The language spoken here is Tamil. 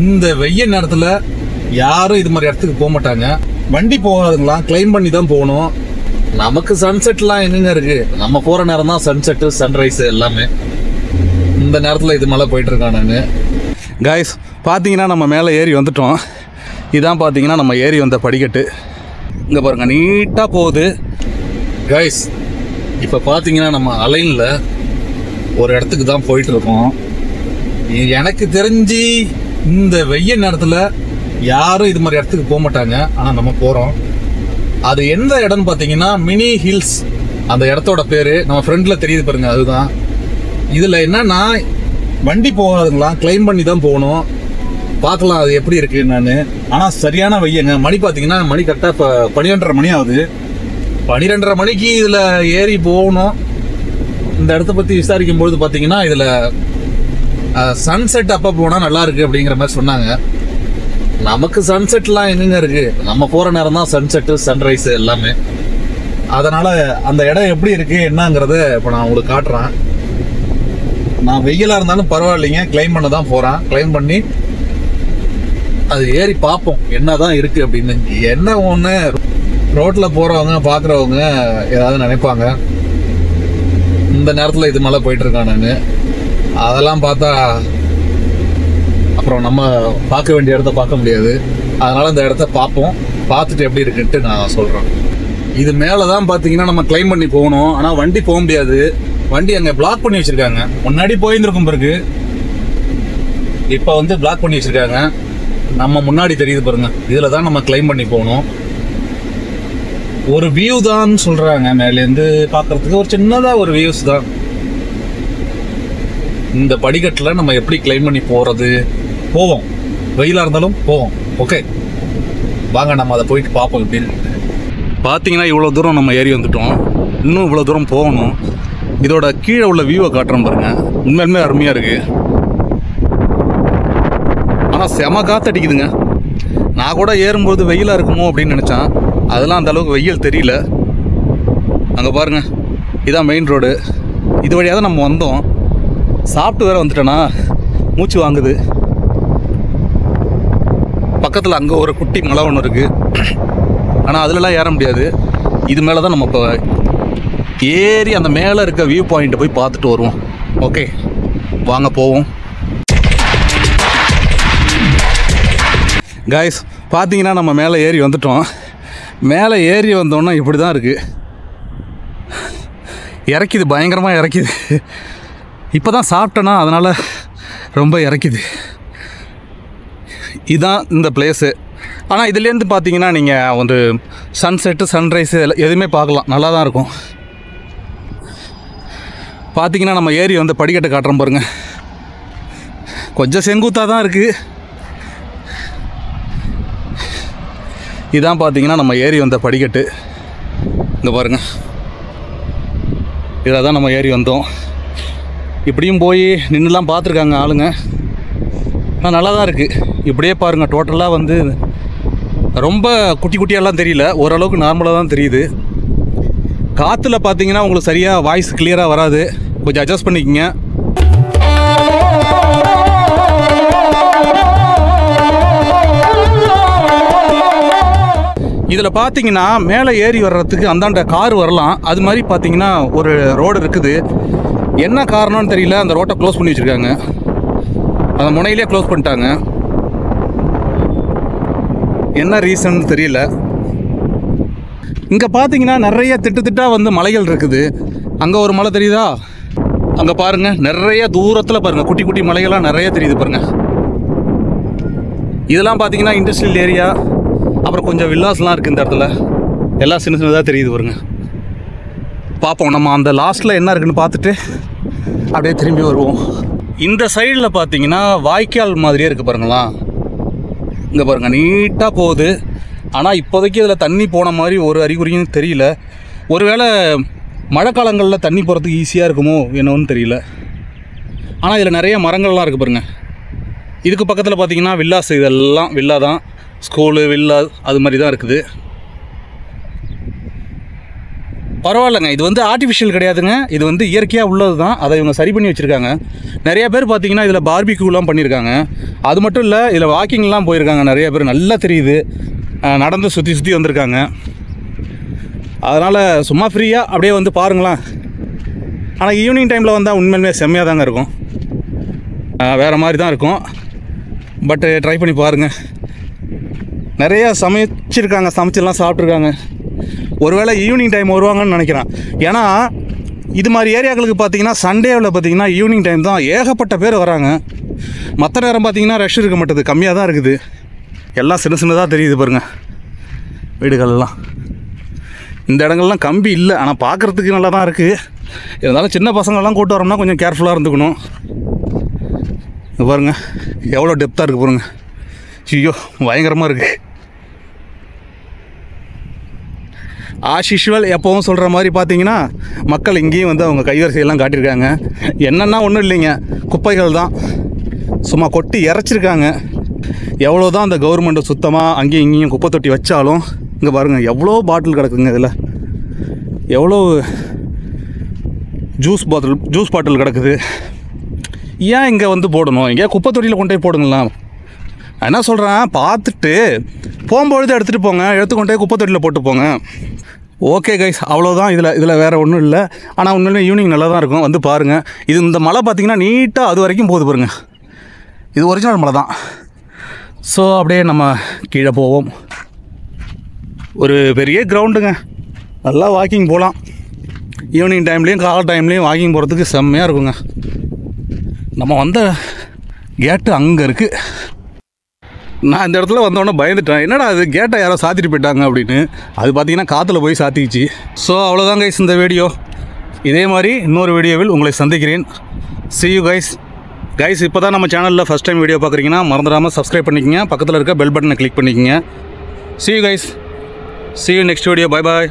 இந்த வெய்ய நேரத்தில் யாரும் இது மாதிரி இடத்துக்கு போக மாட்டாங்க. வண்டி போகாதுங்களாம், கிளைம் பண்ணி தான் போகணும். நமக்கு சன்செட்லாம் எங்கெங்க இருக்கு? நம்ம போகிற நேரம் தான் சன்செட்டு சன்ரைஸ் எல்லாமே. இந்த நேரத்தில் இது மேலே போயிட்டு இருக்கான் நான். கைஸ் பார்த்தீங்கன்னா நம்ம மேலே ஏறி வந்துட்டோம். இதான் பார்த்தீங்கன்னா நம்ம ஏறி வந்த படிக்கட்டு. இங்கே பாருங்கள் நீட்டாக போகுது. கைஸ் இப்போ பார்த்தீங்கன்னா நம்ம அலைனில் ஒரு இடத்துக்கு தான் போயிட்டுருக்கோம். எனக்கு தெரிஞ்சு இந்த வெய்ய நேரத்தில் யாரும் இது மாதிரி இடத்துக்கு போக மாட்டாங்க. ஆனால் நம்ம போகிறோம். அது எந்த இடம்னு பார்த்தீங்கன்னா மினி ஹில்ஸ். அந்த இடத்தோட பேர் நம்ம ஃப்ரெண்டில் தெரியுது பாருங்க, அதுதான். இதில் என்னன்னா வண்டி போகாதுங்களாம், கிளைம் பண்ணி தான் போகணும். பார்க்கலாம் அது எப்படி இருக்கு நான். ஆனால் சரியான வெய்யங்க. மணி பார்த்தீங்கன்னா மணி கரெக்டாக இப்போ 12:30 மணி ஆகுது. 12:30 மணிக்கு இதில் ஏறி போகணும். இந்த இடத்த பற்றி விசாரிக்கும் பொழுது பார்த்தீங்கன்னா இதில் சன்செட் அப்போ போனால் நல்லா இருக்கு அப்படிங்கிற மாதிரி சொன்னாங்க. நமக்கு சன்செட்லாம் எங்கெங்க இருக்கு? நம்ம போகிற நேரம் தான் சன்செட்டு சன்ரைஸ் எல்லாமே. அதனால் அந்த இடம் எப்படி இருக்கு என்னங்கிறத இப்போ நான் உங்களுக்கு காட்டுறேன். நான் வெயிலாக இருந்தாலும் பரவாயில்லைங்க, கிளைம் பண்ண தான் போகிறேன். கிளைம் பண்ணி அது ஏறி பார்ப்போம் என்ன தான் இருக்குது அப்படின்னு. என்ன ஒன்று ரோட்டில் போகிறவங்க பார்க்குறவங்க ஏதாவது நினைப்பாங்க, இந்த நேரத்தில் இது மேலே போயிட்டுருக்கான் நான். அதெல்லாம் பார்த்தா அப்புறம் நம்ம பார்க்க வேண்டிய இடத்த பார்க்க முடியாது. அதனால் இந்த இடத்த பார்ப்போம். பார்த்துட்டு எப்படி இருக்குன்ட்டு நான் சொல்கிறேன். இது மேலே தான் பார்த்தீங்கன்னா நம்ம கிளைம் பண்ணி போகணும். ஆனால் வண்டி போக முடியாது. வண்டி அங்கே பிளாக் பண்ணி வச்சுருக்காங்க. முன்னாடி போயிருந்துருக்கும் பிறகு இப்போ வந்து பிளாக் பண்ணி வச்சுருக்காங்க. நம்ம முன்னாடி தெரியுது பாருங்க, இதில் தான் நம்ம கிளைம் பண்ணி போகணும். ஒரு வியூ தான் சொல்கிறாங்க, மேலேருந்து பார்க்குறதுக்கு ஒரு சின்னதாக ஒரு வியூஸ் தான். இந்த படிக்கட்டில் நம்ம எப்படி கிளைம் பண்ணி போகிறது? போவோம், வெயிலாக இருந்தாலும் போவோம். ஓகே வாங்க நம்ம அதை போயிட்டு பார்ப்போம் எப்படின்னு. பார்த்தீங்கன்னா இவ்வளோ தூரம் நம்ம ஏறி வந்துட்டோம். இன்னும் இவ்வளோ தூரம் போகணும். இதோட கீழே உள்ள வியூவை காட்டுறோம் பாருங்க, உண்மையுமே அருமையாக இருக்குது. ஆனால் செம காற்றடிக்குதுங்க. நான் கூட ஏறும்போது வெயிலாக இருக்குமோ அப்படின்னு நினச்சேன். அதெல்லாம் அந்த அளவுக்கு வெயில் தெரியல. அங்கே பாருங்கள், இதான் மெயின் ரோடு. இது வழியாக தான் நம்ம வந்தோம். சாப்பிட்டு வேறு வந்துட்டேன்னா மூச்சு வாங்குது. பக்கத்தில் அங்கே ஒரு குட்டி மலை ஒன்று இருக்குது. ஆனால் அதிலலாம் ஏற முடியாது. இது மேலே தான் நம்ம இப்போ ஏறி அந்த மேலே இருக்க வியூ பாயிண்ட்டை போய் பார்த்துட்டு வருவோம். ஓகே வாங்க போவோம். கைஸ் பார்த்தீங்கன்னா நம்ம மேலே ஏறி வந்துட்டோம். மேலே ஏறி வந்தோன்னா இப்படி தான் இருக்குது. இறக்கிது, பயங்கரமாக இறக்கிது. இப்போ தான் சாப்பிட்டேன்னா அதனால் ரொம்ப இறக்கிது. இதுதான் இந்த பிளேஸு. ஆனால் இதுலேருந்து பார்த்தீங்கன்னா நீங்கள் வந்து சன்செட்டு சன்ரைஸு எதுவுமே பார்க்கலாம், நல்லா தான் இருக்கும். பார்த்தீங்கன்னா நம்ம ஏறி வந்து படிக்கட்டை காட்டுறோம் பாருங்கள். கொஞ்சம் செங்குத்தாக தான் இருக்குது. இதான் பார்த்தீங்கன்னா நம்ம ஏறி வந்த படிக்கட்டு. இங்கே பாருங்கள், இதில் தான் நம்ம ஏறி வந்தோம். இப்படியும் போய் நின்றுலாம் பார்த்துருக்காங்க ஆளுங்க. ஆனால் நல்லா தான் இருக்குது. இப்படியே பாருங்கள், டோட்டலாக வந்து ரொம்ப குட்டி குட்டியெல்லாம் தெரியல, ஓரளவுக்கு நார்மலாக தான் தெரியுது. காற்றுல பார்த்தீங்கன்னா உங்களுக்கு சரியாக வாய்ஸ் கிளியராக வராது, கொஞ்சம் அட்ஜஸ்ட் பண்ணிக்கோங்க. இதில் பார்த்தீங்கன்னா மேலே ஏறி வர்றதுக்கு அந்தாண்ட கார் வரலாம். அது மாதிரி பார்த்தீங்கன்னா ஒரு ரோடு இருக்குது. என்ன காரணம்னு தெரியல, அந்த ரோட்டை க்ளோஸ் பண்ணி வச்சுருக்காங்க. அந்த முனையிலே க்ளோஸ் பண்ணிட்டாங்க. என்ன ரீசன் தெரியல. இங்கே பார்த்தீங்கன்னா நிறைய திட்டாக வந்து மலைகள் இருக்குது. அங்கே ஒரு மலை தெரியுதா? அங்கே பாருங்கள், நிறைய தூரத்தில் பாருங்கள் குட்டி குட்டி மலைகள்லாம் நிறைய தெரியுது பாருங்கள். இதெல்லாம் பார்த்தீங்கன்னா இண்டஸ்ட்ரியல் ஏரியா, அப்புறம் கொஞ்சம் வில்லாஸ்லாம் இருக்குது இந்த இடத்துல. எல்லாம் சின்ன சின்னதாக தெரியுது பாருங்க. பார்ப்போம் நம்ம அந்த லாஸ்ட்டில் என்ன இருக்குன்னு பார்த்துட்டு அப்படியே திரும்பி வருவோம். இந்த சைடில் பார்த்தீங்கன்னா வாய்க்கால் மாதிரியே இருக்குது பாருங்களா. இங்கே பாருங்கள் நீட்டாக போகுது. ஆனால் இப்போதைக்கு இதில் தண்ணி போன மாதிரி ஒரு அறிகுறியும் தெரியல. ஒருவேளை மழை காலங்களில் தண்ணி போகிறதுக்கு ஈஸியாக இருக்குமோ என்னன்னு தெரியல. ஆனால் இதில் நிறைய மரங்கள்லாம் இருக்குது பாருங்கள். இதுக்கு பக்கத்தில் பார்த்தீங்கன்னா வில்லாஸ், இதெல்லாம் வில்லா தான், ஸ்கூலு வில்லா அது மாதிரி தான் இருக்குது. பரவாயில்லைங்க. இது வந்து ஆர்டிஃபிஷியல் கிடையாதுங்க, இது வந்து இயற்கையாக உள்ளது தான். அதை இவங்க சரி பண்ணி வச்சுருக்காங்க. நிறைய பேர் பார்த்தீங்கன்னா இதில் பார்பிக்யூலாம் பண்ணியிருக்காங்க. அது மட்டும் இல்லை, இதில் வாக்கிங்லாம் போயிருக்காங்க நிறைய பேர், நல்லா தெரியுது. நடந்து சுற்றி வந்திருக்காங்க. அதனால் சும்மா ஃப்ரீயாக அப்படியே வந்து பாருங்களேன். ஆனால் ஈவினிங் டைமில் வந்தால் உண்மையிலுமே செம்மையாக தாங்க இருக்கும். வேறு மாதிரி தான் இருக்கும். பட்டு ட்ரை பண்ணி பாருங்கள். நிறையா சமைச்செல்லாம் சாப்பிட்ருக்காங்க. ஒருவேளை ஈவினிங் டைம் வருவாங்கன்னு நினைக்கிறேன். ஏன்னா இது மாதிரி ஏரியாக்களுக்கு பார்த்தீங்கன்னா சண்டேவில் பார்த்தீங்கன்னா ஈவினிங் டைம் தான் ஏகப்பட்ட பேர் வராங்க. மற்ற நேரம் பார்த்தீங்கன்னா ரஷ் இருக்க மாட்டேது, கம்மியாக தான் இருக்குது. எல்லாம் சின்னதாக தெரியுது பாருங்கள் வீடுகள்லாம். இந்த இடங்கள்லாம் கம்பி இல்லை, ஆனால் பார்க்குறதுக்கு நல்லா தான் இருக்குது. இருந்தாலும் சின்ன பசங்களெல்லாம் கூட்டு வரோம்னா கொஞ்சம் கேர்ஃபுல்லாக இருந்துக்கணும். பாருங்கள் எவ்வளோ டெப்த்தாக இருக்குது பாருங்கள். ஐயோ பயங்கரமாக இருக்குது. ஆஸ் யூஷுவல் எப்போவும் சொல்கிற மாதிரி பார்த்தீங்கன்னா மக்கள் இங்கேயும் வந்து அவங்க கைவரிசையெல்லாம் காட்டியிருக்காங்க. என்னென்னா ஒன்றும் இல்லைங்க, குப்பைகள் தான் சும்மா கொட்டி இறச்சிருக்காங்க. எவ்வளோ தான் அந்த கவர்மெண்ட்டு சுத்தமாக அங்கேயும் இங்கேயும் குப்பை தொட்டி வச்சாலும் இங்கே பாருங்கள் எவ்வளோ பாட்டில் கிடக்குங்க. இதில் எவ்வளோ ஜூஸ் பாட்டில் கிடக்குது. ஏன் இங்கே வந்து போடணும்? எங்கேயா குப்பை தொட்டியில் கொண்டு போய் போடுங்களா. நான் என்ன சொல்கிறேன், பார்த்துட்டு போகும்பொழுது எடுத்துகிட்டு போங்க, எடுத்துக்கொண்டே குப்பை தொட்டியில் போட்டு போங்க. ஓகே கைஸ், அவ்வளோதான். இதில் வேறு ஒன்றும் இல்லை. ஆனால் உண்மையிலே ஈவினிங் நல்லா தான் இருக்கும், வந்து பாருங்கள். இது இந்த மலை பார்த்திங்கன்னா நீட்டாக அது வரைக்கும் போகுது பாருங்கள். இது ஒரிஜினல் மலை தான். ஸோ அப்படியே நம்ம கீழே போவோம். ஒரு பெரிய கிரவுண்டுங்க, நல்லா வாக்கிங் போகலாம். ஈவினிங் டைம்லேயும் காலை டைம்லேயும் வாக்கிங் போகிறதுக்கு செம்மையாக இருக்குங்க. நம்ம வந்த கேட்டு அங்கே இருக்குது. நான் இந்த இடத்துல வந்தோடனே பயந்துட்டேன், என்னடா அது கேட்டை யாரோ சாத்திட்டு போயிட்டாங்க அப்படின்னு. அது பார்த்தீங்கன்னா காற்றுல போய் சாத்திச்சு. ஸோ அவ்வளோதான் கைஸ் இந்த வீடியோ. இதே மாதிரி இன்னொரு வீடியோவில் உங்களை சந்திக்கிறேன். see you guys. இப்போ தான் நம்ம சேனலில் ஃபஸ்ட் டைம் வீடியோ பார்க்குறீங்கன்னா மறந்துடாமல் சப்ஸ்கிரைப் பண்ணிக்கங்க, பக்கத்தில் இருக்க பெல் பட்டனை கிளிக் பண்ணிக்கங்க. see you guys. see you next video. bye bye.